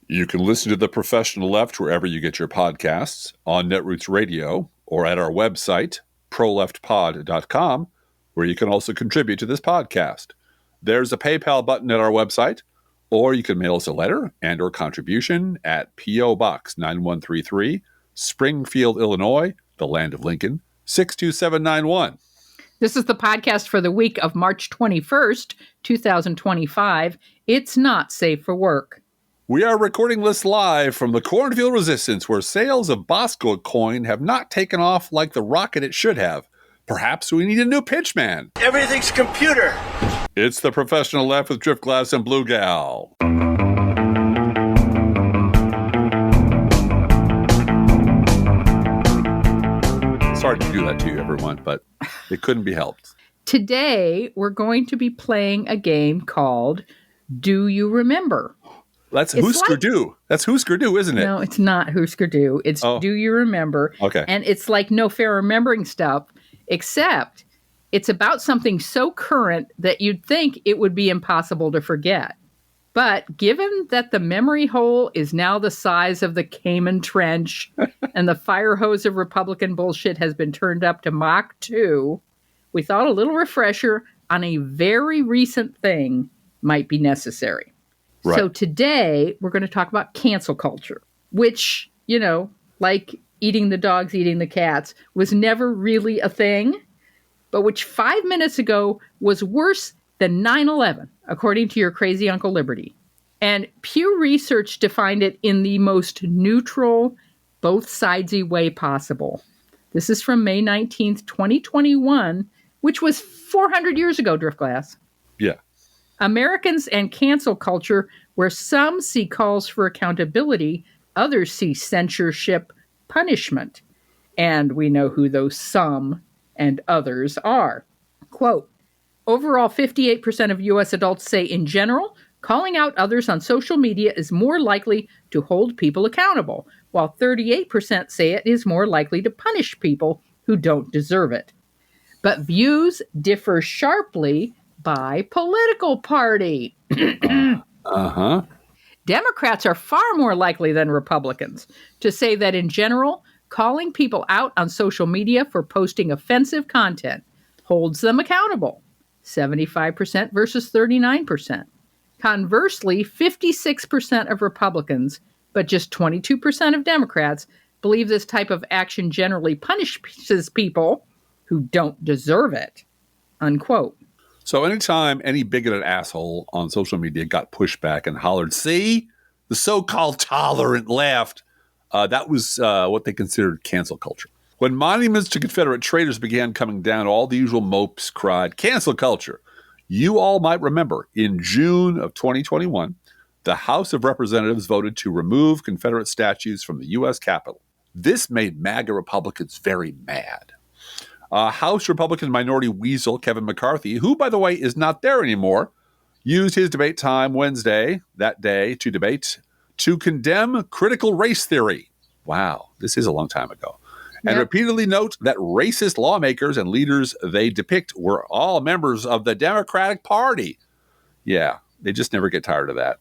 You can listen to The Professional Left wherever you get your podcasts, on Netroots Radio, or at our website, proleftpod.com, where you can also contribute to this podcast. There's a PayPal button at our website, or you can mail us a letter and or contribution at P.O. Box 9133, Springfield, Illinois, the land of Lincoln, 62791. This is the podcast for the week of March 21st, 2025. It's not safe for work. We are recording this live from the Cornfield Resistance, where sales of Bosco coin have not taken off like the rocket it should have. Perhaps we need a new pitchman. Everything's computer. It's The Professional Left with Driftglass and Blue Gal. Sorry to do that to you, everyone, but it couldn't be helped. Today, we're going to be playing a game called Do You Remember? That's Husker Du. That's Husker Du, isn't it? No, it's not Husker Du. It's Do You Remember? Okay. And it's like No Fair Remembering stuff, except it's about something so current that you'd think it would be impossible to forget. But given that the memory hole is now the size of the Cayman Trench and the fire hose of Republican bullshit has been turned up to Mach 2, we thought a little refresher on a very recent thing might be necessary. Right. So today, we're going to talk about cancel culture, which, you know, like eating the dogs, eating the cats, was never really a thing, but which 5 minutes ago was worse than 9/11, according to your crazy Uncle Liberty. And Pew Research defined it in the most neutral, both-sidesy way possible. This is from May 19th, 2021, which was 400 years ago, Driftglass. Yeah. Americans and cancel culture, where some see calls for accountability, others see censorship, punishment. And we know who those some and others are. Quote, overall, 58% of U.S. adults say in general, calling out others on social media is more likely to hold people accountable, while 38% say it is more likely to punish people who don't deserve it. But views differ sharply by political party. Democrats are far more likely than Republicans to say that in general, calling people out on social media for posting offensive content holds them accountable. 75% versus 39%. Conversely, 56% of Republicans, but just 22% of Democrats, believe this type of action generally punishes people who don't deserve it. Unquote. So anytime any bigoted asshole on social media got pushed back and hollered, see, the so-called tolerant left, that was what they considered cancel culture. When monuments to Confederate traitors began coming down, all the usual mopes cried, cancel culture. You all might remember, in June of 2021, the House of Representatives voted to remove Confederate statues from the U.S. Capitol. This made MAGA Republicans very mad. House Republican minority weasel Kevin McCarthy, who, by the way, is not there anymore, used his debate time Wednesday, that day, to debate, to condemn critical race theory. Wow, this is a long time ago. And repeatedly note that racist lawmakers and leaders they depict were all members of the Democratic Party. Yeah, they just never get tired of that.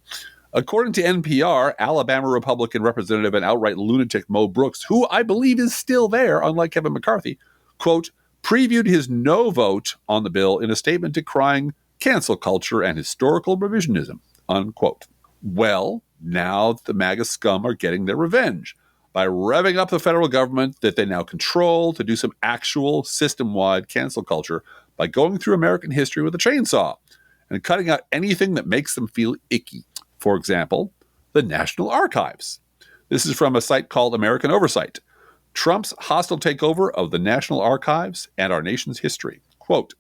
According to NPR, Alabama Republican Representative and outright lunatic Mo Brooks, who I believe is still there, unlike Kevin McCarthy, quote, previewed his no vote on the bill in a statement decrying cancel culture and historical revisionism, unquote. Well, now the MAGA scum are getting their revenge by revving up the federal government that they now control to do some actual system-wide cancel culture by going through American history with a chainsaw and cutting out anything that makes them feel icky. For example, the National Archives. This is from a site called American Oversight. Trump's hostile takeover of the National Archives and our nation's history. Quote,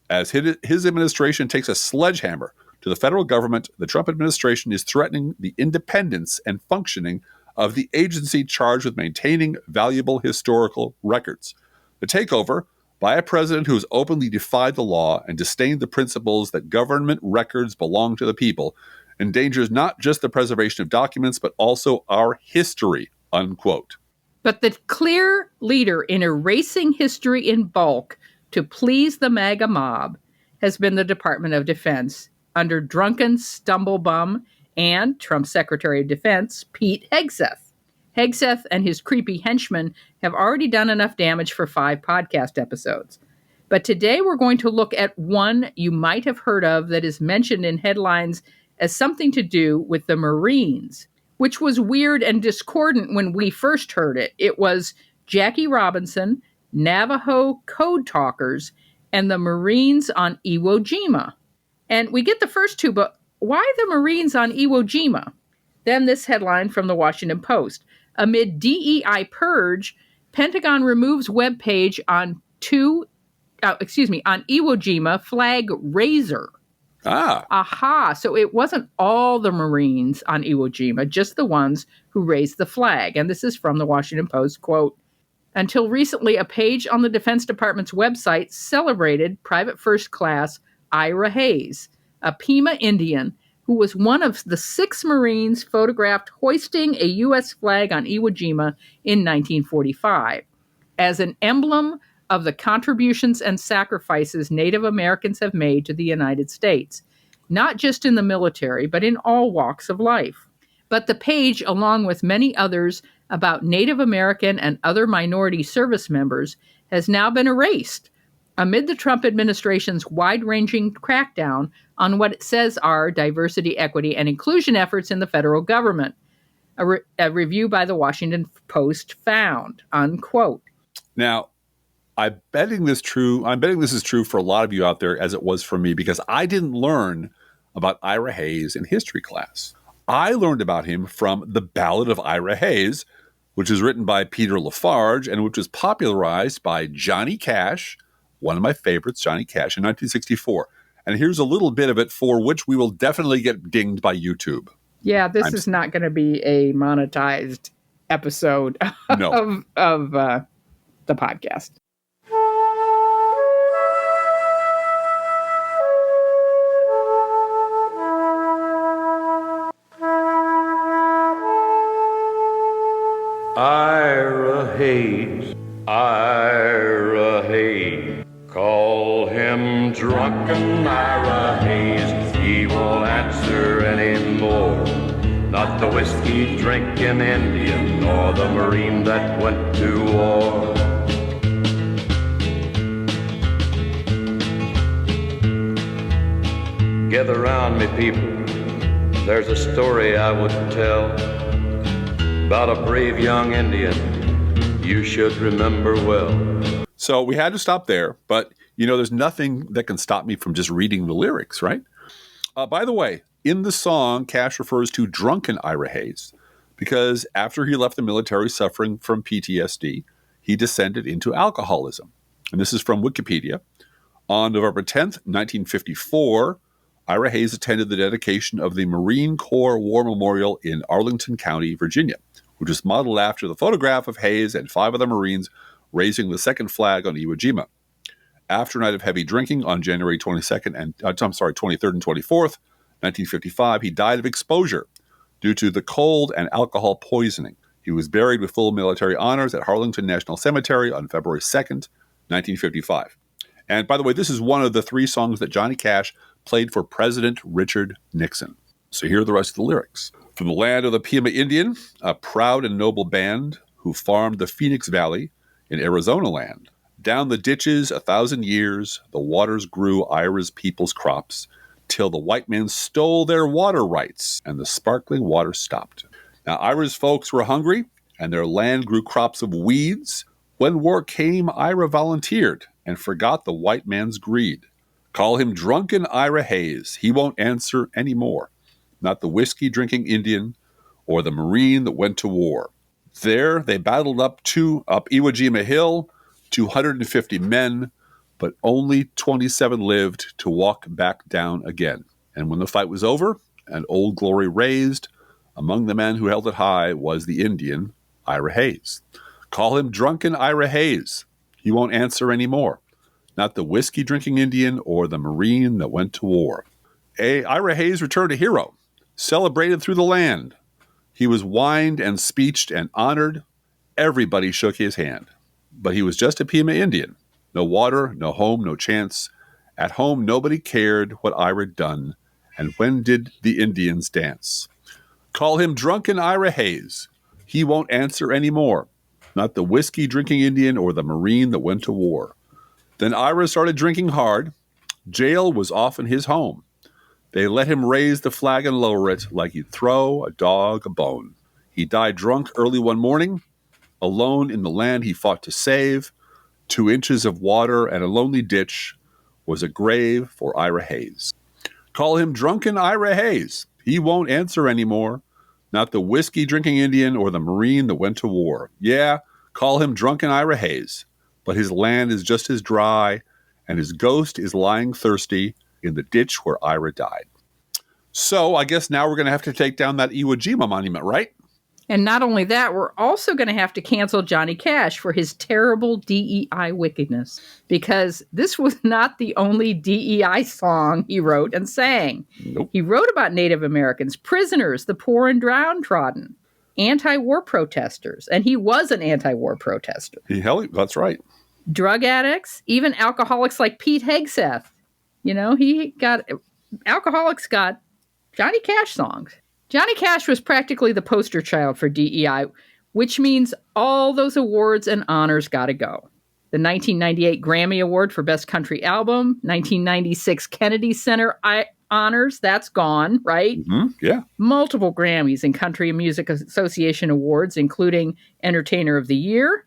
as his administration takes a sledgehammer to the federal government, the Trump administration is threatening the independence and functioning of the agency charged with maintaining valuable historical records. The takeover, by a president who has openly defied the law and disdained the principles that government records belong to the people, endangers not just the preservation of documents, but also our history, unquote. But the clear leader in erasing history in bulk to please the MAGA mob has been the Department of Defense under drunken stumblebum and Trump's Secretary of Defense, Pete Hegseth. Hegseth and his creepy henchmen have already done enough damage for 5 podcast episodes. But today we're going to look at one you might have heard of that is mentioned in headlines as something to do with the Marines, which was weird and discordant when we first heard it. It was Jackie Robinson, Navajo code talkers, and the Marines on Iwo Jima. And we get the first two, but why the Marines on Iwo Jima? Then this headline from the Washington Post. Amid DEI purge, Pentagon removes webpage on Iwo Jima flag raiser. Aha. So it wasn't all the Marines on Iwo Jima, just the ones who raised the flag. And this is from the Washington Post, quote, until recently, a page on the Defense Department's website celebrated Private First Class Ira Hayes, a Pima Indian who was one of the 6 Marines photographed hoisting a U.S. flag on Iwo Jima in 1945 as an emblem of the contributions and sacrifices Native Americans have made to the United States, not just in the military, but in all walks of life. But the page, along with many others about Native American and other minority service members, has now been erased amid the Trump administration's wide-ranging crackdown on what it says are diversity, equity, and inclusion efforts in the federal government. A review by the Washington Post found, unquote. Now, I'm betting this is true for a lot of you out there, as it was for me, because I didn't learn about Ira Hayes in history class. I learned about him from The Ballad of Ira Hayes, which was written by Peter Lafarge and which was popularized by Johnny Cash, one of my favorites, Johnny Cash, in 1964. And here's a little bit of it, for which we will definitely get dinged by YouTube. Yeah, this is not going to be a monetized episode of the podcast. Ira Hayes, Ira Hayes, call him drunken Ira Hayes, he won't answer anymore. Not the whiskey drinking Indian, nor the Marine that went to war. Gather round me, people, there's a story I would tell about a brave young Indian you should remember well. So we had to stop there, but there's nothing that can stop me from just reading the lyrics, right? By the way, in the song, Cash refers to drunken Ira Hayes because after he left the military suffering from PTSD, he descended into alcoholism. And this is from Wikipedia. On November 10th, 1954, Ira Hayes attended the dedication of the Marine Corps War Memorial in Arlington County, Virginia, which is modeled after the photograph of Hayes and 5 other Marines raising the second flag on Iwo Jima. After a night of heavy drinking on January 23rd and 24th, 1955, he died of exposure due to the cold and alcohol poisoning. He was buried with full military honors at Arlington National Cemetery on February 2nd, 1955. And by the way, this is one of the 3 songs that Johnny Cash played for President Richard Nixon. So here are the rest of the lyrics. From the land of the Pima Indian, a proud and noble band who farmed the Phoenix Valley in Arizona land. Down the ditches 1,000 years, the waters grew Ira's people's crops, till the white man stole their water rights, and the sparkling water stopped. Now Ira's folks were hungry, and their land grew crops of weeds. When war came, Ira volunteered, and forgot the white man's greed. Call him drunken Ira Hayes, he won't answer any more. Not the whiskey-drinking Indian or the Marine that went to war. There they battled up Iwo Jima Hill, 250 men, but only 27 lived to walk back down again. And when the fight was over and Old Glory raised, among the men who held it high was the Indian, Ira Hayes. Call him drunken Ira Hayes, he won't answer any more. Not the whiskey-drinking Indian or the Marine that went to war. Ira Hayes returned a hero, celebrated through the land. He was wined and speeched and honored. Everybody shook his hand. But he was just a Pima Indian. No water, no home, no chance. At home, nobody cared what Ira had done. And when did the Indians dance? Call him drunken Ira Hayes. He won't answer anymore. Not the whiskey-drinking Indian or the Marine that went to war. Then Ira started drinking hard. Jail was often his home. They let him raise the flag and lower it like he'd throw a dog a bone. He died drunk early one morning, alone in the land he fought to save. 2 inches of water and a lonely ditch was a grave for Ira Hayes. Call him drunken Ira Hayes. He won't answer anymore. Not the whiskey-drinking Indian or the Marine that went to war. Yeah, call him drunken Ira Hayes. But his land is just as dry, and his ghost is lying thirsty in the ditch where Ira died. So I guess now we're going to have to take down that Iwo Jima monument, right? And not only that, we're also going to have to cancel Johnny Cash for his terrible DEI wickedness, because this was not the only DEI song he wrote and sang. Nope. He wrote about Native Americans, prisoners, the poor and downtrodden, anti-war protesters, and he was an anti-war protester. That's right. Drug addicts, even alcoholics like Pete Hegseth. Alcoholics got Johnny Cash songs. Johnny Cash was practically the poster child for DEI, which means all those awards and honors got to go. The 1998 Grammy Award for Best Country Album, 1996 Kennedy Center honors, that's gone, right? Mm-hmm. Yeah. Multiple Grammys and Country Music Association awards, including Entertainer of the Year,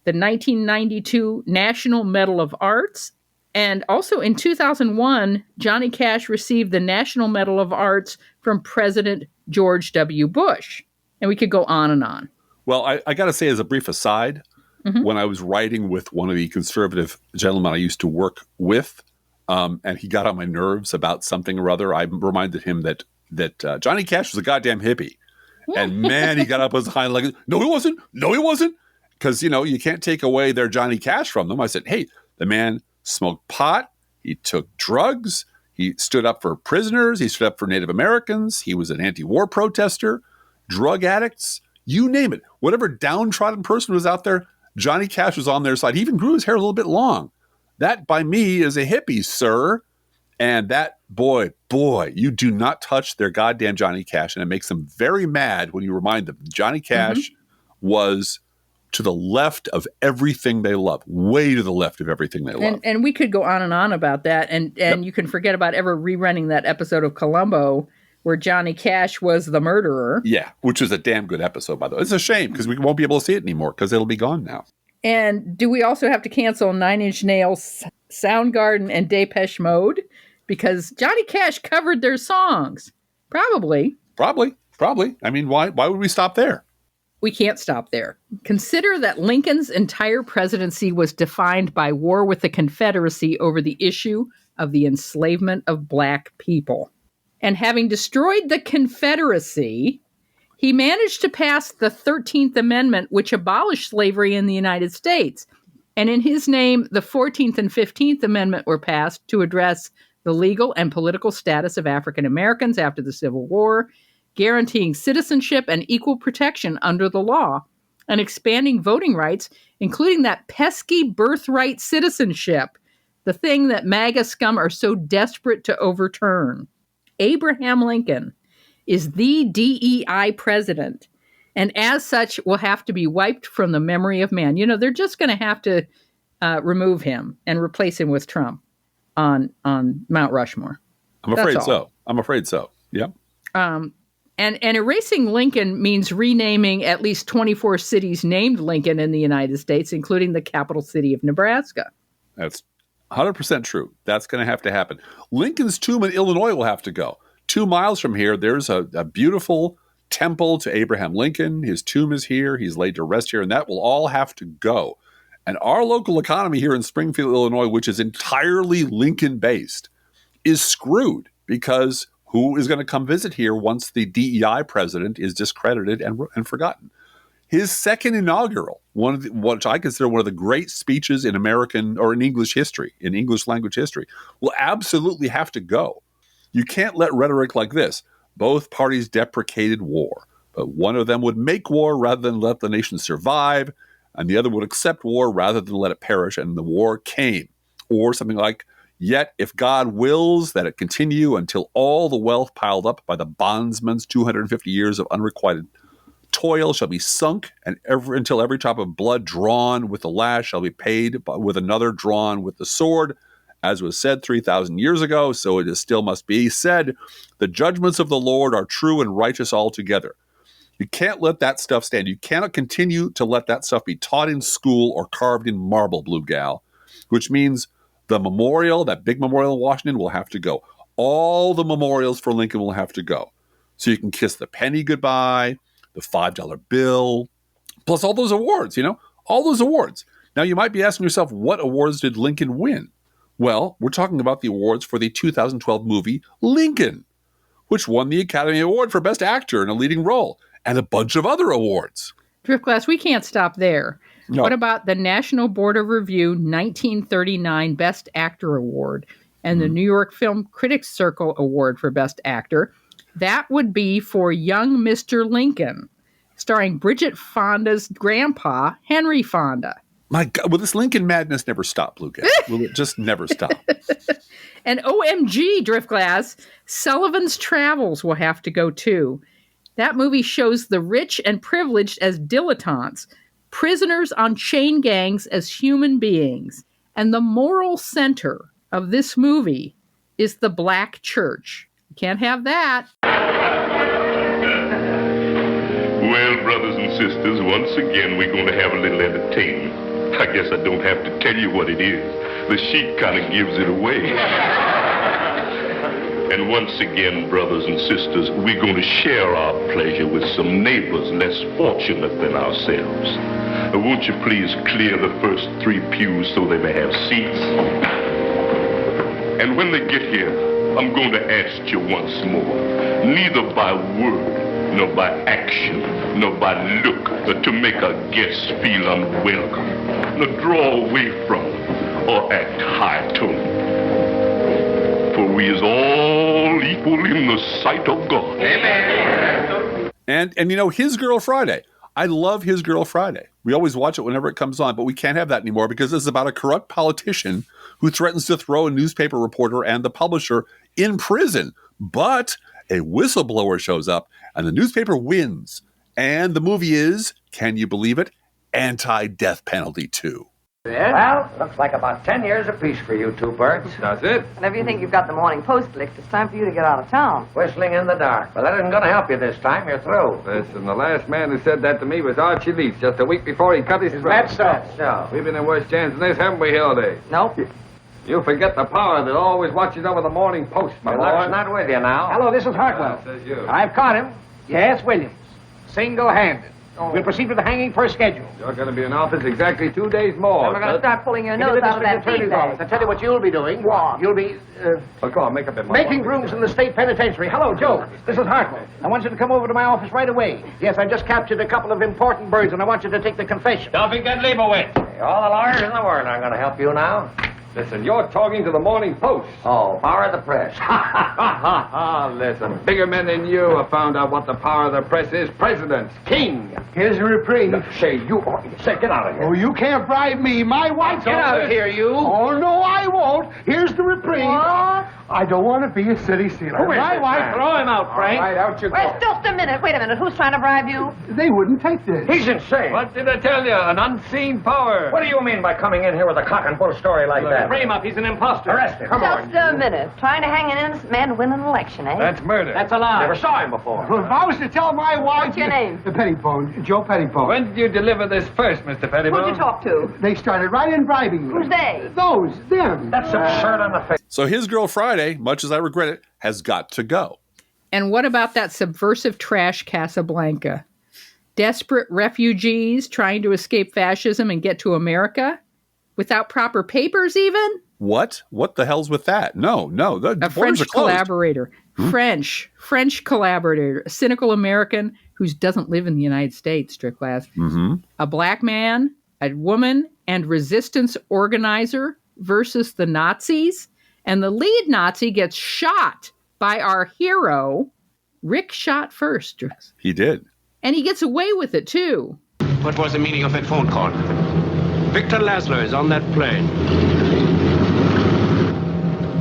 the 1992 National Medal of Arts, and also in 2001, Johnny Cash received the National Medal of Arts from President George W. Bush. And we could go on and on. Well, I got to say, as a brief aside, when I was writing with one of the conservative gentlemen I used to work with, and he got on my nerves about something or other, I reminded him that Johnny Cash was a goddamn hippie. And man, he got up as high like, no, he wasn't. No, he wasn't. Because, you can't take away their Johnny Cash from them. I said, hey, the man smoked pot. He took drugs. He stood up for prisoners. He stood up for Native Americans. He was an anti-war protester, drug addicts, you name it. Whatever downtrodden person was out there, Johnny Cash was on their side. He even grew his hair a little bit long. That, by me, is a hippie, sir. And that, boy, you do not touch their goddamn Johnny Cash. And it makes them very mad when you remind them Johnny Cash was to the left of everything they love, way to the left of everything they love. And we could go on and on about that. And you can forget about ever rerunning that episode of Columbo where Johnny Cash was the murderer. Yeah, which was a damn good episode, by the way. It's a shame because we won't be able to see it anymore because it'll be gone now. And do we also have to cancel Nine Inch Nails, Soundgarden, and Depeche Mode? Because Johnny Cash covered their songs. Probably. I mean, why would we stop there? We can't stop there. Consider that Lincoln's entire presidency was defined by war with the Confederacy over the issue of the enslavement of black people. And having destroyed the Confederacy, he managed to pass the 13th Amendment, which abolished slavery in the United States. And in his name, the 14th and 15th Amendment were passed to address the legal and political status of African Americans after the Civil War, guaranteeing citizenship and equal protection under the law, and expanding voting rights, including that pesky birthright citizenship, the thing that MAGA scum are so desperate to overturn. Abraham Lincoln is the DEI president, and as such will have to be wiped from the memory of man. They're just going to have to remove him and replace him with Trump on Mount Rushmore. I'm afraid so. Yep. And erasing Lincoln means renaming at least 24 cities named Lincoln in the United States, including the capital city of Nebraska. That's 100% true. That's going to have to happen. Lincoln's tomb in Illinois will have to go. 2 miles from here, there's a beautiful temple to Abraham Lincoln. His tomb is here. He's laid to rest here, and that will all have to go. And our local economy here in Springfield, Illinois, which is entirely Lincoln-based, is screwed because who is going to come visit here once the DEI president is discredited and forgotten? His second inaugural, which I consider one of the great speeches in American or in English history, in English language history, will absolutely have to go. You can't let rhetoric like this. Both parties deprecated war, but one of them would make war rather than let the nation survive, and the other would accept war rather than let it perish, and the war came. Or something like, Yet, if God wills that it continue until all the wealth piled up by the bondsman's 250 years of unrequited toil shall be sunk, and until every drop of blood drawn with the lash shall be paid with another drawn with the sword, as was said 3,000 years ago, so it is still must be said, the judgments of the Lord are true and righteous altogether. You can't let that stuff stand. You cannot continue to let that stuff be taught in school or carved in marble, Blue Gal, which means the memorial, that big memorial in Washington, will have to go. All the memorials for Lincoln will have to go. So you can kiss the penny goodbye, the $5 bill, plus all those awards, all those awards. Now, you might be asking yourself, what awards did Lincoln win? Well, we're talking about the awards for the 2012 movie Lincoln, which won the Academy Award for Best Actor in a Leading Role, and a bunch of other awards. Driftglass, we can't stop there. No. What about the National Board of Review 1939 Best Actor Award and the New York Film Critics Circle Award for Best Actor? That would be for Young Mr. Lincoln, starring Bridget Fonda's grandpa, Henry Fonda. My God, will this Lincoln madness never stop, Blue Gal? Will it just never stop? And OMG, Driftglass, Sullivan's Travels will have to go too. That movie shows the rich and privileged as dilettantes, prisoners on chain gangs as human beings. And the moral center of this movie is the black church. You can't have that. Well, brothers and sisters, once again we're going to have a little entertainment. I guess I don't have to tell you what it is. The sheet kind of gives it away. And once again, brothers and sisters, we're going to share our pleasure with some neighbors less fortunate than ourselves. Won't you please clear the first 3 pews so they may have seats? And when they get here, I'm going to ask you once more, neither by word, nor by action, nor by look, to make our guests feel unwelcome, nor draw away from, or act high-toned. For we is all equal in the sight of God. Amen. And His Girl Friday. I love His Girl Friday. We always watch it whenever it comes on, but we can't have that anymore because it's about a corrupt politician who threatens to throw a newspaper reporter and the publisher in prison. But a whistleblower shows up and the newspaper wins. And the movie is, can you believe it, Anti-Death Penalty 2. Well, looks like about 10 years apiece for you two birds. Does it? Whenever you think you've got the Morning Post licked, it's time for you to get out of town. Whistling in the dark. But that isn't going to help you this time. You're through. Listen, the last man who said that to me was Archie Leach just a week before he cut his throat. That's so. We've been in worse jams than this, haven't we, Hildy? Nope. You forget the power that always watches over the Morning Post, my boy. Luck's not with you now. Hello, this is Hartwell. Says you. I've caught him. Yes, Williams. Single-handed. Oh. We'll proceed with the hanging per schedule. You're going to be in office exactly 2 days more. We're going to start pulling your nose out of that Attorney's office. feedback. I tell you what you'll be doing. What? You'll be Well, come on, make up your mind. making rooms in the state penitentiary. Hello, Joe. This is Hartwell. I want you to come over to my office right away. Yes, I just captured a couple of important birds, and I want you to take the confession. Don't forget Leibowitz. All the lawyers in the world aren't going to help you now. Listen, you're talking to the Morning Post. Oh, power of the press. Listen, bigger men than you have found out what the power of the press is. Presidents, king. Here's a reprieve. Say, get out of here. Oh, you can't bribe me. My wife. Get out of here, you. Oh, no, I won't. Here's the reprieve. What? I don't want to be a city sealer. Who is My this wife. man? Throw him out, Frank. All right, out you go. Wait, just a minute. Wait a minute. Who's trying to bribe you? They wouldn't take this. He's insane. What did I tell you? An unseen power. What do you mean by coming in here with a cock and bull story like that? Frame up. He's an imposter. Arrest him. Come on. Just a minute. Trying to hang an innocent man to win an election, eh? That's murder. That's a lie. Never saw him before. Well, if I was to tell my wife... What's your name? Pettibone. Joe Pettibone. When did you deliver this first, Mr. Pettibone? Who'd you talk to? They started right in bribing me. Who's they? Those. Them. That's absurd on the face. So His Girl Friday, much as I regret it, has got to go. And what about that subversive trash Casablanca? Desperate refugees trying to escape fascism and get to America? Without proper papers even? What? What the hell's with that? No. The A borders French are closed. collaborator. French collaborator. A cynical American who doesn't live in the United States, Strickland. Mm-hmm. A black man, a woman, and resistance organizer versus the Nazis. And the lead Nazi gets shot by our hero. Rick shot first. He did. And he gets away with it, too. What was the meaning of that phone call? Victor Laszlo is on that plane.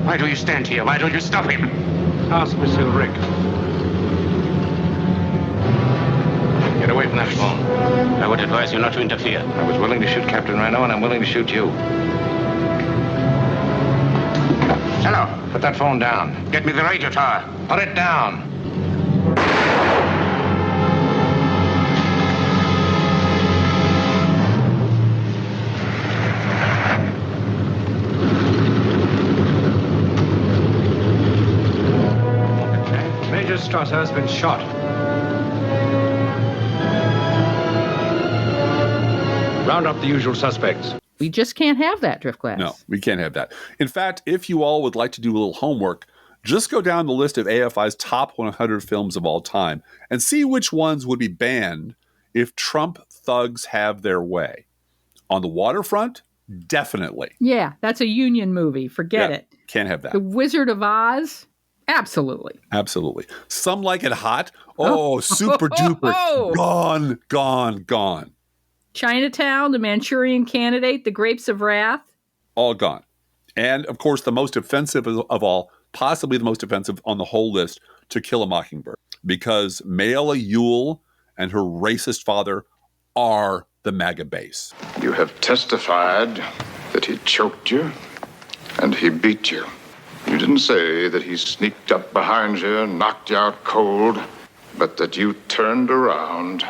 Why do you stand here? Why don't you stop him? Ask Monsieur Rick. Get away from that phone. I would advise you not to interfere. I was willing to shoot Captain Reno, and I'm willing to shoot you. Hello. Put that phone down. Get me the radio tower. Put it down. Major Strasser has been shot. Round up the usual suspects. We just can't have that, Driftglass. No, we can't have that. In fact, if you all would like to do a little homework, just go down the list of AFI's top 100 films of all time and see which ones would be banned if Trump thugs have their way. On the waterfront, definitely. Yeah, that's a union movie. Forget it. Can't have that. The Wizard of Oz? Absolutely. Absolutely. Some Like It Hot? Oh, super duper. Gone, gone, gone. Chinatown, The Manchurian Candidate, The Grapes of Wrath? All gone. And, of course, the most offensive of all, possibly the most offensive on the whole list, To Kill a Mockingbird. Because Mayella Ewell and her racist father are the MAGA base. You have testified that he choked you and he beat you. You didn't say that he sneaked up behind you and knocked you out cold, but that you turned around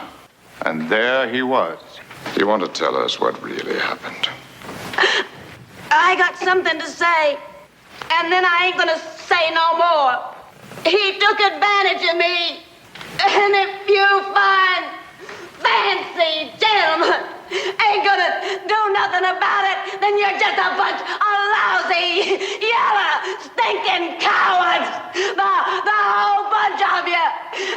and there he was. Do you want to tell us what really happened? I got something to say, and then I ain't gonna say no more. He took advantage of me, and if you find fancy gentlemen ain't gonna do nothing about it, then you're just a bunch of lousy, yellow, stinking cowards. The whole bunch of you.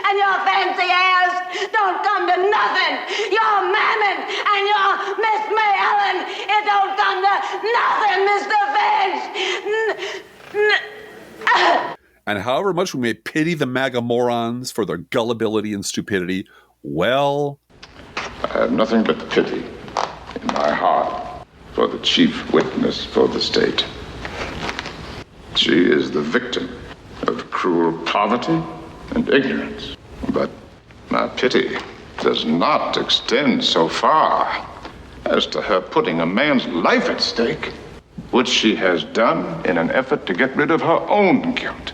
And your fancy ass don't come to nothing. Your Mammon and your Miss May Ellen, it don't come to nothing, Mr. Finch. And however much we may pity the MAGA morons for their gullibility and stupidity, well, I have nothing but pity in my heart for the chief witness for the state. She is the victim of cruel poverty and ignorance. But my pity does not extend so far as to her putting a man's life at stake, which she has done in an effort to get rid of her own guilt.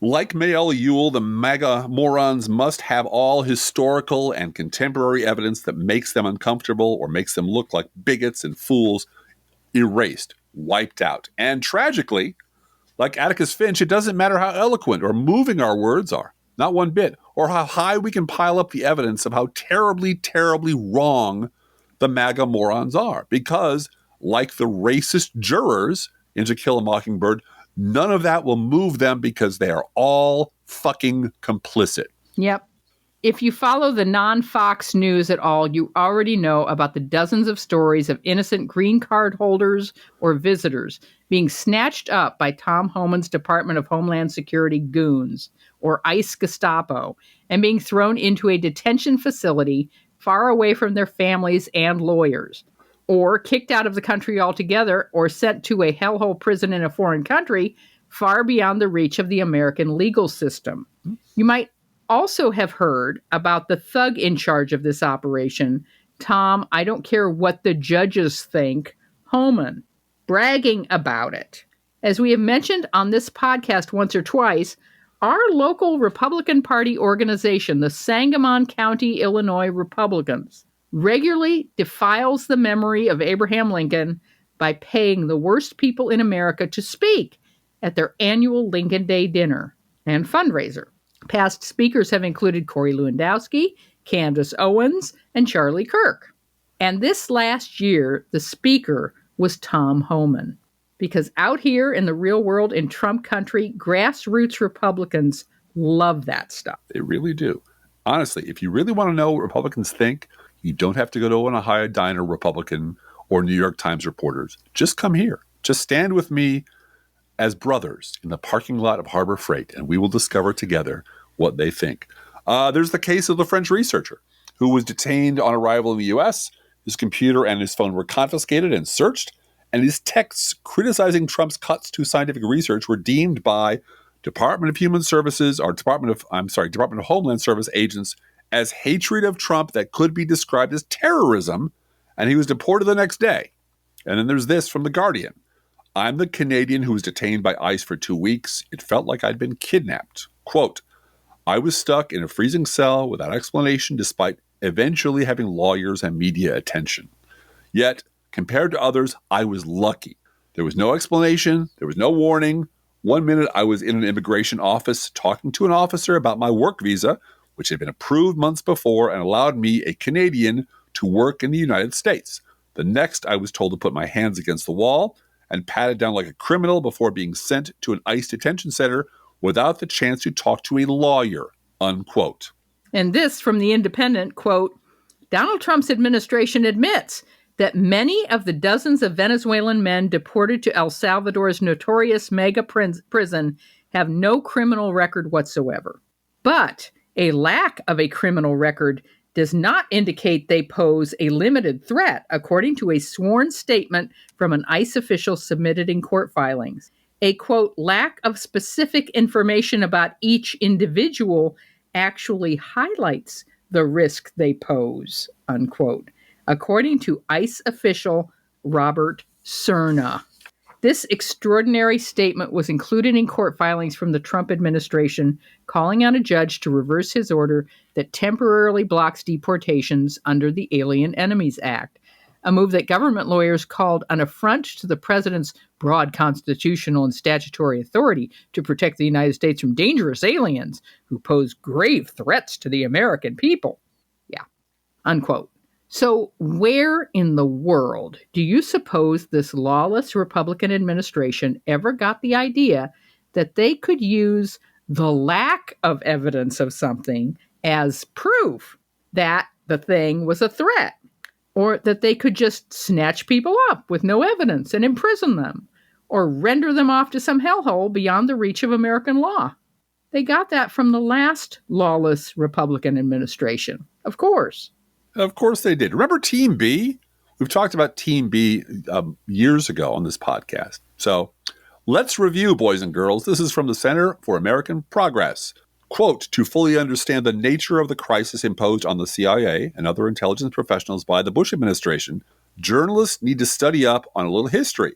like Mayella Ewell, the MAGA morons must have all historical and contemporary evidence that makes them uncomfortable or makes them look like bigots and fools erased, wiped out. And tragically, like Atticus Finch, it doesn't matter how eloquent or moving our words are, not one bit, or how high we can pile up the evidence of how terribly, terribly wrong the MAGA morons are. Because, like the racist jurors in To Kill a Mockingbird, none of that will move them because they are all fucking complicit. Yep. If you follow the non-Fox news at all, you already know about the dozens of stories of innocent green card holders or visitors being snatched up by Tom Homan's Department of Homeland Security goons, or ICE Gestapo, and being thrown into a detention facility far away from their families and lawyers, or kicked out of the country altogether, or sent to a hellhole prison in a foreign country far beyond the reach of the American legal system. You might also have heard about the thug in charge of this operation, Tom, I don't care what the judges think, Homan, bragging about it. As we have mentioned on this podcast once or twice, our local Republican Party organization, the Sangamon County, Illinois Republicans, regularly defiles the memory of Abraham Lincoln by paying the worst people in America to speak at their annual Lincoln Day dinner and fundraiser. Past speakers have included Corey Lewandowski, Candace Owens, and Charlie Kirk. And this last year, the speaker was Tom Homan. Because out here in the real world in Trump country, grassroots Republicans love that stuff. They really do. Honestly, if you really want to know what Republicans think, you don't have to go to an Ohio Diner Republican or New York Times reporters. Just come here. Just stand with me as brothers in the parking lot of Harbor Freight, and we will discover together what they think. There's the case of the French researcher who was detained on arrival in the U.S. His computer and his phone were confiscated and searched, and his texts criticizing Trump's cuts to scientific research were deemed by Department of Homeland Services agents as hatred of Trump that could be described as terrorism, and he was deported the next day. And then there's this from The Guardian. I'm the Canadian who was detained by ICE for 2 weeks. It felt like I'd been kidnapped. Quote, I was stuck in a freezing cell without explanation despite eventually having lawyers and media attention. Yet, compared to others, I was lucky. There was no explanation. There was no warning. 1 minute I was in an immigration office talking to an officer about my work visa, which had been approved months before and allowed me, a Canadian, to work in the United States. The next I was told to put my hands against the wall and patted down like a criminal before being sent to an ICE detention center without the chance to talk to a lawyer, unquote. And this from The Independent, quote, Donald Trump's administration admits that many of the dozens of Venezuelan men deported to El Salvador's notorious MAGA prison have no criminal record whatsoever. But a lack of a criminal record does not indicate they pose a limited threat, according to a sworn statement from an ICE official submitted in court filings. A, quote, lack of specific information about each individual actually highlights the risk they pose, unquote, according to ICE official Robert Cerna. This extraordinary statement was included in court filings from the Trump administration, calling on a judge to reverse his order that temporarily blocks deportations under the Alien Enemies Act, a move that government lawyers called an affront to the president's broad constitutional and statutory authority to protect the United States from dangerous aliens who pose grave threats to the American people. Yeah, unquote. So where in the world do you suppose this lawless Republican administration ever got the idea that they could use the lack of evidence of something as proof that the thing was a threat, or that they could just snatch people up with no evidence and imprison them, or render them off to some hellhole beyond the reach of American law? They got that from the last lawless Republican administration, of course. Of course they did. Remember Team B? We've talked about Team B years ago on this podcast. So let's review, boys and girls. This is from the Center for American Progress. Quote, to fully understand the nature of the crisis imposed on the CIA and other intelligence professionals by the Bush administration, journalists need to study up on a little history,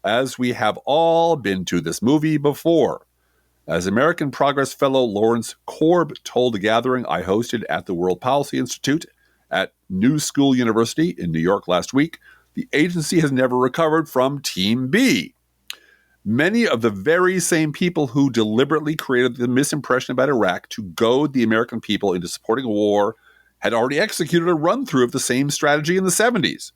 as we have all been to this movie before. As American Progress fellow Lawrence Korb told a gathering I hosted at the World Policy Institute at New School University in New York last week, the agency has never recovered from Team B. Many of the very same people who deliberately created the misimpression about Iraq to goad the American people into supporting a war had already executed a run-through of the same strategy in the 70s.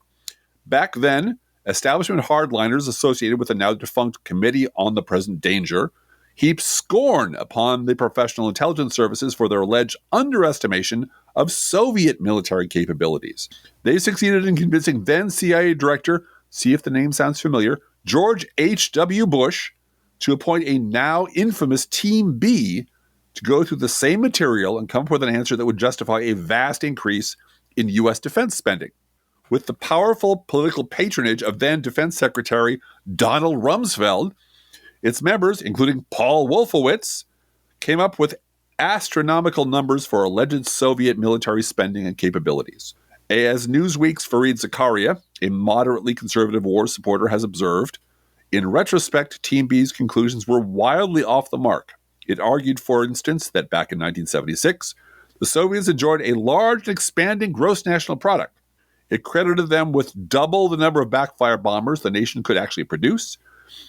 Back then, establishment hardliners associated with the now-defunct Committee on the Present Danger heaped scorn upon the professional intelligence services for their alleged underestimation of Soviet military capabilities. They succeeded in convincing then CIA Director, see if the name sounds familiar, George H.W. Bush, to appoint a now infamous Team B to go through the same material and come up with an answer that would justify a vast increase in U.S. defense spending. With the powerful political patronage of then Defense Secretary Donald Rumsfeld, its members, including Paul Wolfowitz, came up with astronomical numbers for alleged Soviet military spending and capabilities. As Newsweek's Fareed Zakaria, a moderately conservative war supporter, has observed, in retrospect, Team B's conclusions were wildly off the mark. It argued, for instance, that back in 1976, the Soviets enjoyed a large and expanding gross national product. It credited them with double the number of backfire bombers the nation could actually produce.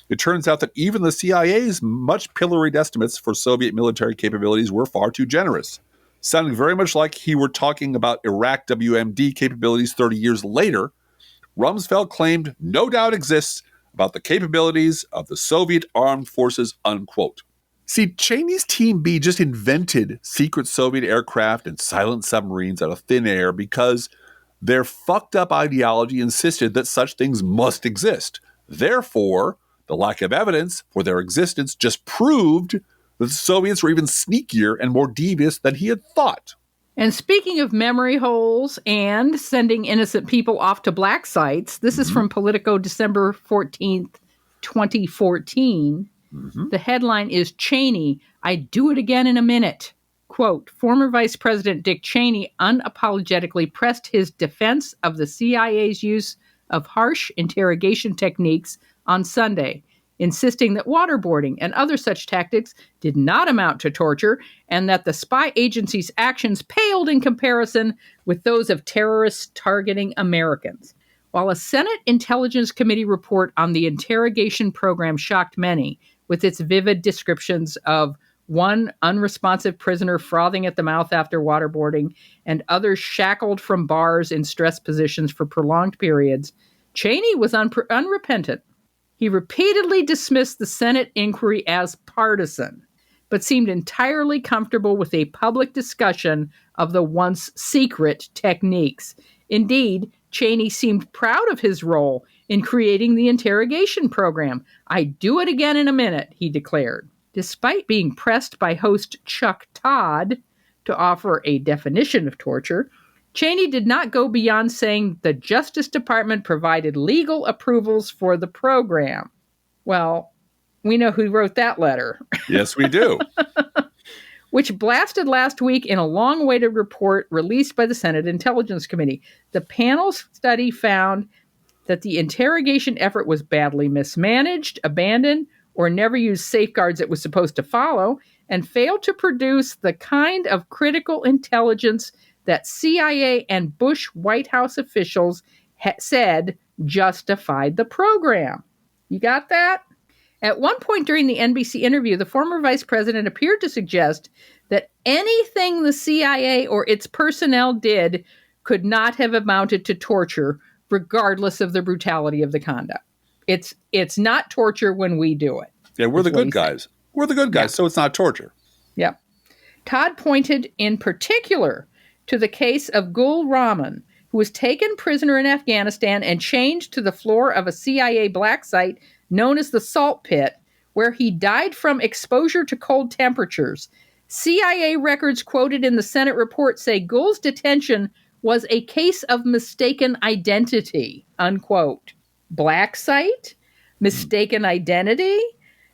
It turns out that even the CIA's much pilloried estimates for Soviet military capabilities were far too generous, sounding very much like he were talking about Iraq WMD capabilities 30 years later. Rumsfeld claimed no doubt exists about the capabilities of the Soviet armed forces, unquote. See, Cheney's Team B just invented secret Soviet aircraft and silent submarines out of thin air because their fucked up ideology insisted that such things must exist. Therefore, the lack of evidence for their existence just proved that the Soviets were even sneakier and more devious than he had thought. And speaking of memory holes and sending innocent people off to black sites, this is from Politico, December 14th, 2014. The headline is Cheney, I'd do it again in a minute. Quote, former Vice President Dick Cheney unapologetically pressed his defense of the CIA's use of harsh interrogation techniques on Sunday, insisting that waterboarding and other such tactics did not amount to torture and that the spy agency's actions paled in comparison with those of terrorists targeting Americans. While a Senate Intelligence Committee report on the interrogation program shocked many, with its vivid descriptions of one unresponsive prisoner frothing at the mouth after waterboarding and others shackled from bars in stress positions for prolonged periods, Cheney was unrepentant. He repeatedly dismissed the Senate inquiry as partisan, but seemed entirely comfortable with a public discussion of the once secret techniques. Indeed, Cheney seemed proud of his role in creating the interrogation program. I'd do it again in a minute, he declared. Despite being pressed by host Chuck Todd to offer a definition of torture, Cheney did not go beyond saying the Justice Department provided legal approvals for the program. Well, we know who wrote that letter. Yes, we do. Which blasted last week in a long-awaited report released by the Senate Intelligence Committee. The panel's study found that the interrogation effort was badly mismanaged, abandoned, or never used safeguards it was supposed to follow, and failed to produce the kind of critical intelligence that CIA and Bush White House officials said justified the program. You got that? At one point during the NBC interview, the former vice president appeared to suggest that anything the CIA or its personnel did could not have amounted to torture, regardless of the brutality of the conduct. It's not torture when we do it. Yeah, we're the good guys. We're the good guys, so it's not torture. Yeah. Todd pointed in particular to the case of Gul Rahman, who was taken prisoner in Afghanistan and chained to the floor of a CIA black site known as the Salt Pit, where he died from exposure to cold temperatures. CIA records quoted in the Senate report say Gul's detention was a case of mistaken identity, unquote. Black site? Mistaken identity?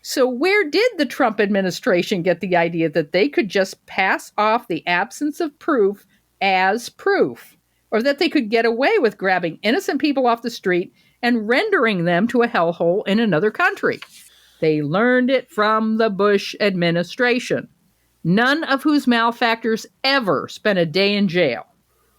So where did the Trump administration get the idea that they could just pass off the absence of proof as proof? Or that they could get away with grabbing innocent people off the street and rendering them to a hellhole in another country? They learned it from the Bush administration, none of whose malefactors ever spent a day in jail.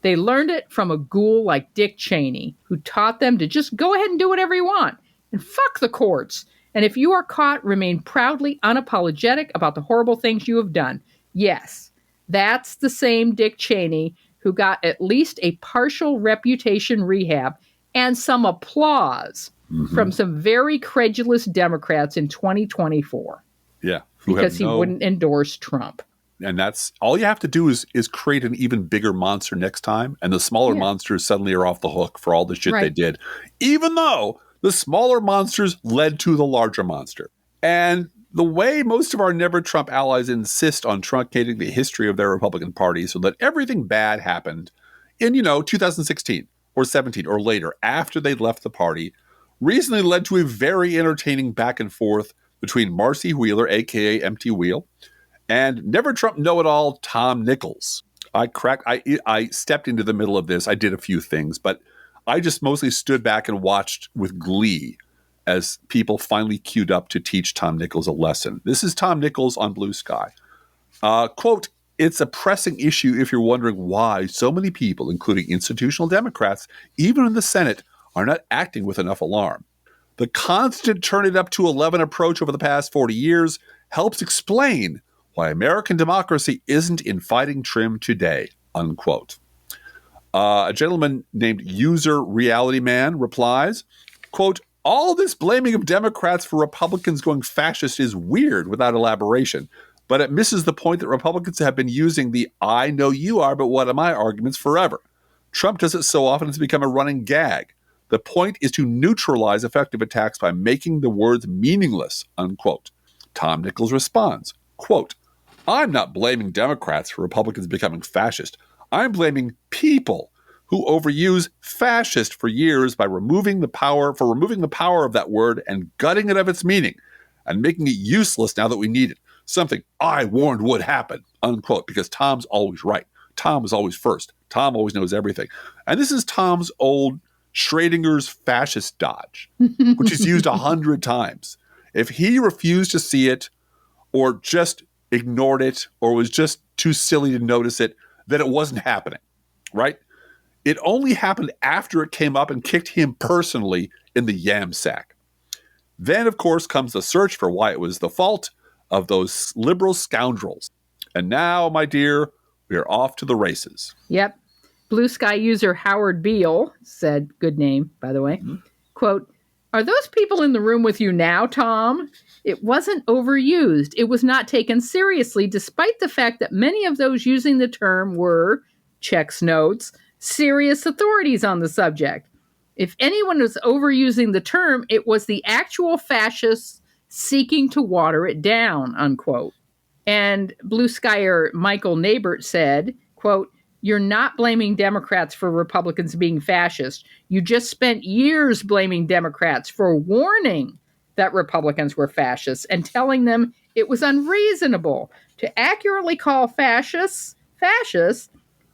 They learned it from a ghoul like Dick Cheney, who taught them to just go ahead and do whatever you want, and fuck the courts. And if you are caught, remain proudly unapologetic about the horrible things you have done. Yes, that's the same Dick Cheney who got at least a partial reputation rehab and some applause from some very credulous Democrats in 2024. Yeah. Because he wouldn't endorse Trump. And that's all you have to do is create an even bigger monster next time. And the smaller monsters suddenly are off the hook for all the shit they did, even though the smaller monsters led to the larger monster. And the way most of our never Trump allies insist on truncating the history of their Republican Party so that everything bad happened in, 2016 or 17 or later after they'd left the party recently led to a very entertaining back and forth between Marcy Wheeler, a.k.a. Empty Wheel, and never Trump know-it-all Tom Nichols. I stepped into the middle of this. I did a few things, but I just mostly stood back and watched with glee as people finally queued up to teach Tom Nichols a lesson. This is Tom Nichols on Blue Sky. Quote, it's a pressing issue if you're wondering why so many people, including institutional Democrats, even in the Senate, are not acting with enough alarm. The constant turn it up to 11 approach over the past 40 years helps explain why American democracy isn't in fighting trim today, unquote. A gentleman named User Reality Man replies, quote, all this blaming of Democrats for Republicans going fascist is weird without elaboration, but it misses the point that Republicans have been using the I know you are, but what am I arguments forever. Trump does it so often it's become a running gag. The point is to neutralize effective attacks by making the words meaningless, unquote. Tom Nichols responds, quote, I'm not blaming Democrats for Republicans becoming fascist. I'm blaming people who overuse fascist for years by removing the power of that word and gutting it of its meaning and making it useless now that we need it. Something I warned would happen, unquote, because Tom's always right. Tom is always first. Tom always knows everything. And this is Tom's old Schrodinger's fascist dodge, which he's used 100 times. If he refused to see it or just ignored it or was just too silly to notice it, then it wasn't happening, right? It only happened after it came up and kicked him personally in the yam sack. Then, of course, comes the search for why it was the fault of those liberal scoundrels. And now, my dear, we are off to the races. Yep. Blue Sky user Howard Beale said, good name, by the way, quote, "Are those people in the room with you now, Tom? It wasn't overused. It was not taken seriously, despite the fact that many of those using the term were, checks notes, serious authorities on the subject. If anyone was overusing the term, it was the actual fascists seeking to water it down," unquote. And Blue Skyer Michael Nabert said, quote, "You're not blaming Democrats for Republicans being fascist. You just spent years blaming Democrats for warning that Republicans were fascists and telling them it was unreasonable to accurately call fascists fascists,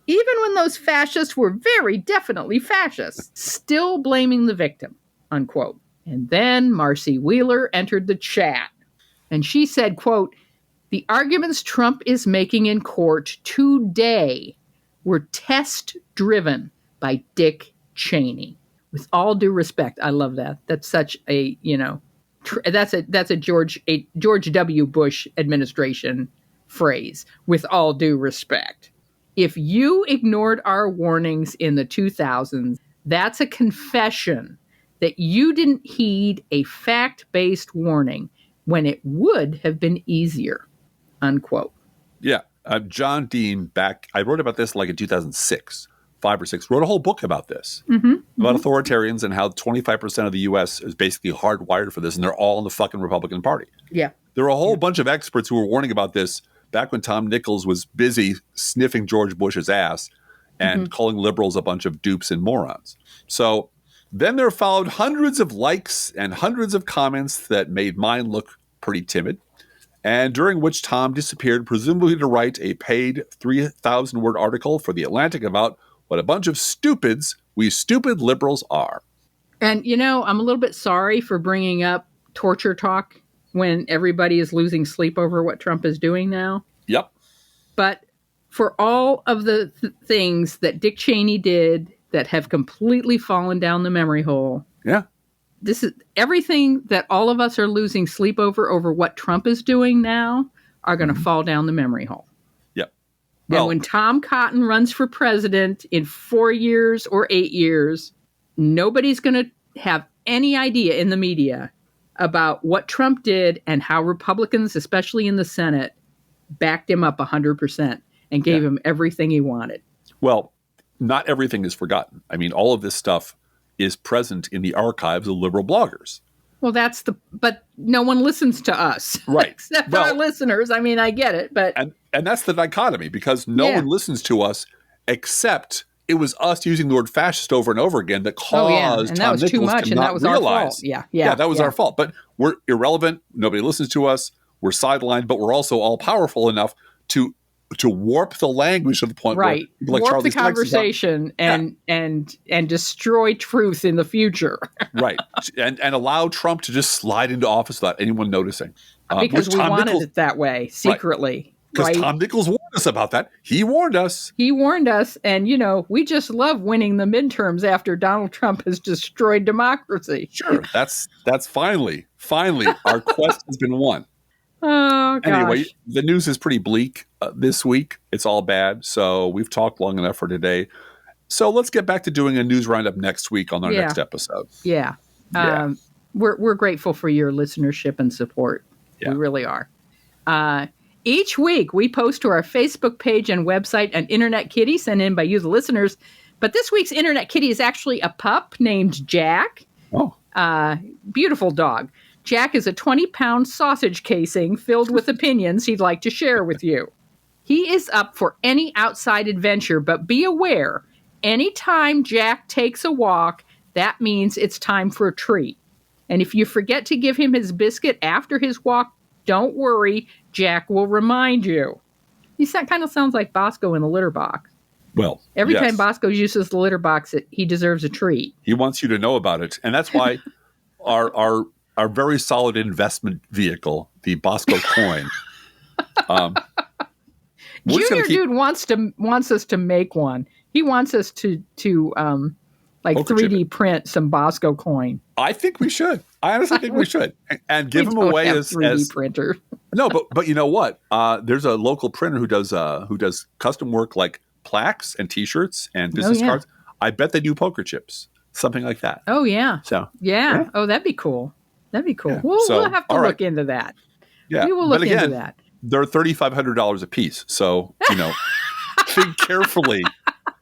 even when those fascists were very definitely fascists, still blaming the victim," unquote. And then Marcy Wheeler entered the chat. And she said, quote, "The arguments Trump is making in court today were test-driven by Dick Cheney." With all due respect, I love that. That's such a, that's a George W. Bush administration phrase. With all due respect. If you ignored our warnings in the 2000s, that's a confession that you didn't heed a fact-based warning when it would have been easier, unquote. Yeah. John Dean I wrote about this like in 2006, 5 or 6, wrote a whole book about this, about authoritarians and how 25% of the U.S. is basically hardwired for this, and they're all in the fucking Republican Party. Yeah. There were a whole bunch of experts who were warning about this back when Tom Nichols was busy sniffing George Bush's ass and calling liberals a bunch of dupes and morons. So then there followed hundreds of likes and hundreds of comments that made mine look pretty timid, and during which Tom disappeared, presumably to write a paid 3,000-word article for The Atlantic about what a bunch of stupids we stupid liberals are. And, I'm a little bit sorry for bringing up torture talk when everybody is losing sleep over what Trump is doing now. Yep. But for all of the things that Dick Cheney did that have completely fallen down the memory hole. Yeah. This is everything that all of us are losing sleep over what Trump is doing now are going to fall down the memory hole. Yep. And when Tom Cotton runs for president in 4 years or 8 years, nobody's going to have any idea in the media about what Trump did and how Republicans, especially in the Senate, backed him up 100% and gave him everything he wanted. Well, not everything is forgotten. I mean, all of this stuff is present in the archives of liberal bloggers. Well, but no one listens to us. Right. Except our listeners. I mean, I get it, but. And that's the dichotomy, because no one listens to us except it was us using the word fascist over and over again that caused and that Tom was Nichols too much, to and not that was realize. our fault. Yeah, that was our fault. But we're irrelevant. Nobody listens to us. We're sidelined, but we're also all powerful enough to warp the language to the point where people like warp Charlie the conversation and destroy truth in the future. Right. And allow Trump to just slide into office without anyone noticing. Because we wanted it that way, secretly. Because Tom Nichols warned us about that. He warned us. And, we just love winning the midterms after Donald Trump has destroyed democracy. Sure. That's finally, our quest has been won. Oh, gosh. Anyway, the news is pretty bleak this week. It's all bad. So we've talked long enough for today. So let's get back to doing a news roundup next week on our next episode. Yeah. We're grateful for your listenership and support. Yeah. We really are. Each week, we post to our Facebook page and website an Internet Kitty sent in by you, the listeners. But this week's Internet Kitty is actually a pup named Jack. Oh. Beautiful dog. Jack is a 20-pound sausage casing filled with opinions he'd like to share with you. He is up for any outside adventure, but be aware, anytime Jack takes a walk, that means it's time for a treat. And if you forget to give him his biscuit after his walk, don't worry, Jack will remind you. That kind of sounds like Bosco in the litter box. Well, every time Bosco uses the litter box, he deserves a treat. He wants you to know about it. And that's why our very solid investment vehicle, the Bosco coin. Junior Dude wants us to make one. He wants us to 3D print some Bosco coin. I think we should. I honestly think we should, and give him away as 3D printer. No, but you know what? There's a local printer who does custom work like plaques and T-shirts and business cards. I bet they do poker chips, something like that. Oh yeah. So yeah. Oh, that'd be cool. That'd be cool. Yeah. We'll have to look into that. Yeah, we will look into that. They're $3,500 a piece, so think carefully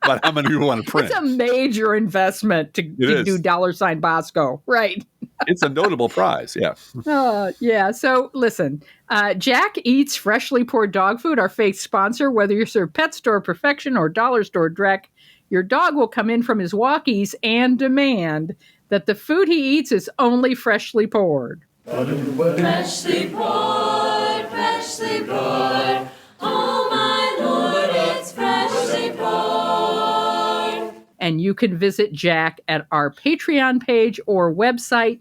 about how many you want to print. It's a major investment to do $ Bosco, right? It's a notable prize, yeah. Yeah. So listen, Jack Eats Freshly Poured Dog Food, our faith sponsor. Whether you serve Pet Store Perfection or Dollar Store Dreck, your dog will come in from his walkies and demand that the food he eats is only freshly poured. Freshly poured, freshly poured. Oh my Lord, it's freshly poured. And you can visit Jack at our Patreon page or website.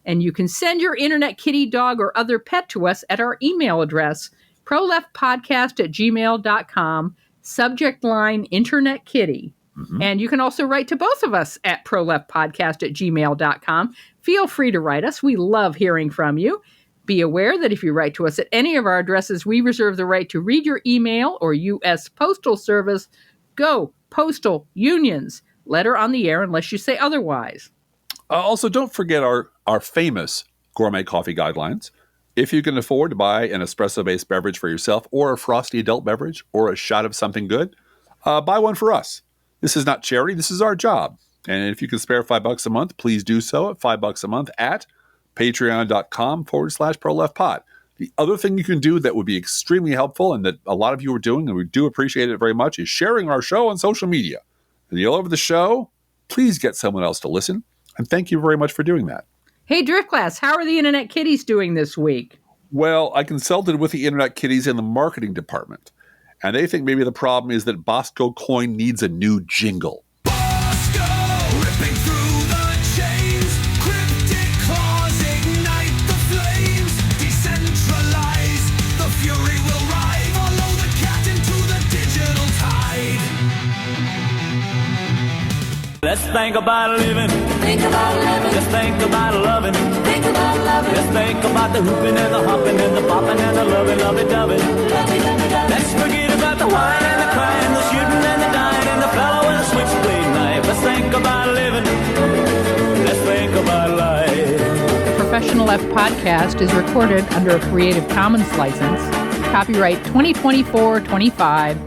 And you can send your internet kitty, dog, or other pet to us at our email address, proleftpodcast@gmail.com, subject line internet kitty. Mm-hmm. And you can also write to both of us at proleftpodcast@gmail.com. Feel free to write us. We love hearing from you. Be aware that if you write to us at any of our addresses, we reserve the right to read your email or U.S. Postal Service. Go Postal Unions. Letter on the air unless you say otherwise. Also, don't forget our famous gourmet coffee guidelines. If you can afford to buy an espresso-based beverage for yourself or a frosty adult beverage or a shot of something good, buy one for us. This is not charity. This is our job. And if you can spare $5 a month, please do so at $5 a month at patreon.com/proleftpod. The other thing you can do that would be extremely helpful and that a lot of you are doing, and we do appreciate it very much, is sharing our show on social media. And you love the show, please get someone else to listen. And thank you very much for doing that. Hey, Drift Class, how are the Internet Kitties doing this week? Well, I consulted with the Internet Kitties in the marketing department, and they think maybe the problem is that Bosco Coin needs a new jingle. Bosco, ripping through the chains, cryptic claws ignite the flames, decentralize, the fury will ride, follow the cat into the digital tide. Let's think about living. Think about living. Let's think about loving. Think about loving. Let's think about the hooping and the hopping and the popping and the loving, lovey-dovey. Lovey-dovey-dovey. Let's forget about the wine and the crying, the shooting and the dying, and the fellow with a switchblade knife. Let's think about living. Let's think about life. The Professional Left podcast is recorded under a Creative Commons license. Copyright 2024-25,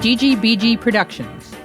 GGBG Productions.